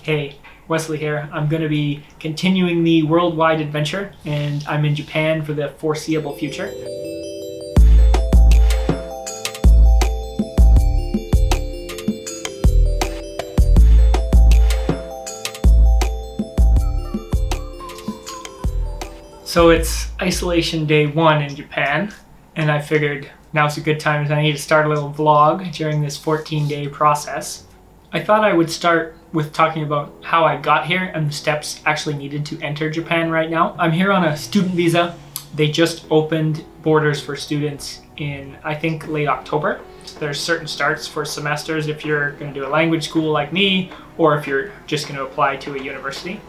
Hey, Wesley here. I'm going to be continuing the worldwide adventure, and I'm in Japan for the foreseeable future. So it's isolation day 1 in Japan, and I figured now's a good time as I need to start a little vlog during this 14-day process. I thought I would start with talking about how I got here and the steps actually needed to enter Japan right now. I'm here on a student visa. They just opened borders for students in, I think, late October. So there's certain starts for semesters if you're going to do a language school like me, or if you're just going to apply to a university.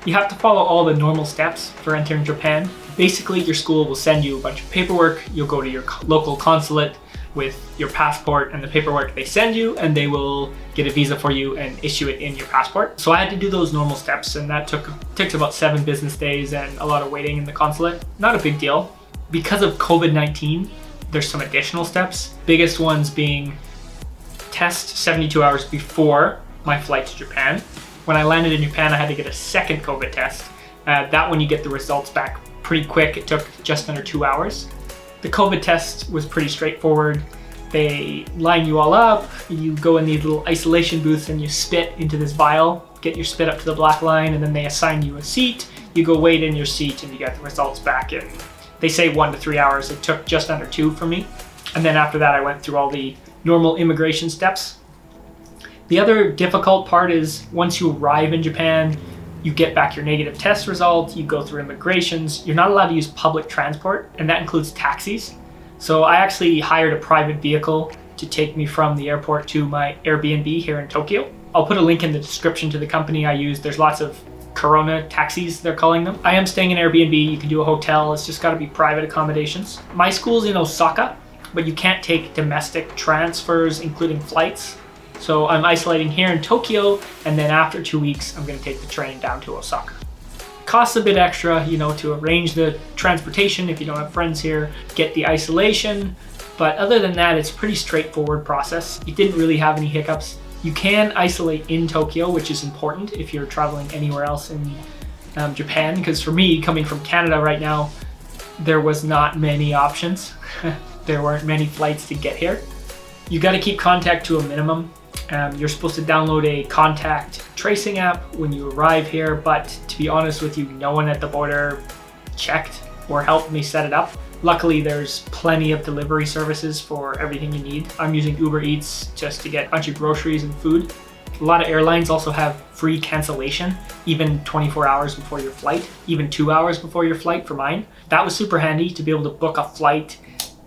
You have to follow all the normal steps for entering Japan. Basically, your school will send you a bunch of paperwork. You'll go to your local consulate with your passport and the paperwork they send you, and they will get a visa for you and issue it in your passport. So I had to do those normal steps, and that took about 7 business days and a lot of waiting in the consulate. Not a big deal. Because of COVID-19, there's some additional steps. Biggest ones being test 72 hours before my flight to Japan. When I landed in Japan, I had to get a second COVID test. That one you get the results back pretty quick. It took just under 2 hours. The COVID test was pretty straightforward. They line you all up, you go in these little isolation booths and you spit into this vial, get your spit up to the black line, and then they assign you a seat. You go wait in your seat and you get the results back in, they say 1 to 3 hours. It took just under 2 for me. And then after that, I went through all the normal immigration steps. The other difficult part is once you arrive in Japan, you get back your negative test result, you go through immigrations, you're not allowed to use public transport, and that includes taxis. So I actually hired a private vehicle to take me from the airport to my Airbnb here in Tokyo. I'll put a link in the description to the company I use. There's lots of Corona taxis, they're calling them. I am staying in Airbnb, you can do a hotel, it's just gotta be private accommodations. My school's in Osaka, but you can't take domestic transfers, including flights. So I'm isolating here in Tokyo, and then after 2 weeks, I'm going to take the train down to Osaka. Costs a bit extra, to arrange the transportation if you don't have friends here, get the isolation, but other than that, it's a pretty straightforward process. It didn't really have any hiccups. You can isolate in Tokyo, which is important if you're traveling anywhere else in Japan, because for me, coming from Canada right now, there was not many options. There weren't many flights to get here. You got to keep contact to a minimum. You're supposed to download a contact tracing app when you arrive here, but to be honest with you, no one at the border checked or helped me set it up. Luckily, there's plenty of delivery services for everything you need. I'm using Uber Eats just to get a bunch of groceries and food. A lot of airlines also have free cancellation, even 24 hours before your flight, even 2 hours before your flight for mine. That was super handy to be able to book a flight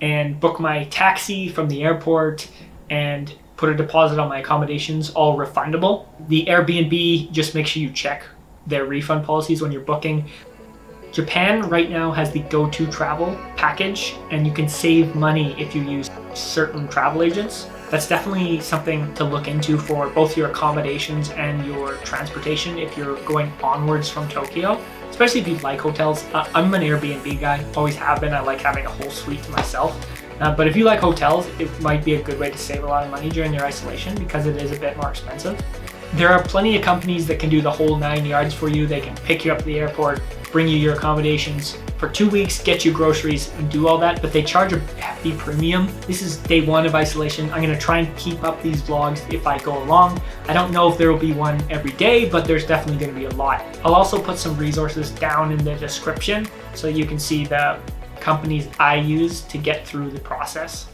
and book my taxi from the airport and put a deposit on my accommodations, all refundable. The Airbnb, just make sure you check their refund policies when you're booking. Japan right now has the go-to travel package, and you can save money if you use certain travel agents. That's definitely something to look into for both your accommodations and your transportation if you're going onwards from Tokyo, especially if you like hotels. I'm an Airbnb guy, always have been. I like having a whole suite to myself. But if you like hotels, it might be a good way to save a lot of money during your isolation because it is a bit more expensive. There are plenty of companies that can do the whole 9 yards for you. They can pick you up at the airport, bring you your accommodations for 2 weeks, get you groceries and do all that, but they charge a hefty premium. This is day 1 of isolation. I'm gonna try and keep up these vlogs if I go along. I don't know if there will be one every day, but there's definitely gonna be a lot. I'll also put some resources down in the description so you can see the companies I use to get through the process.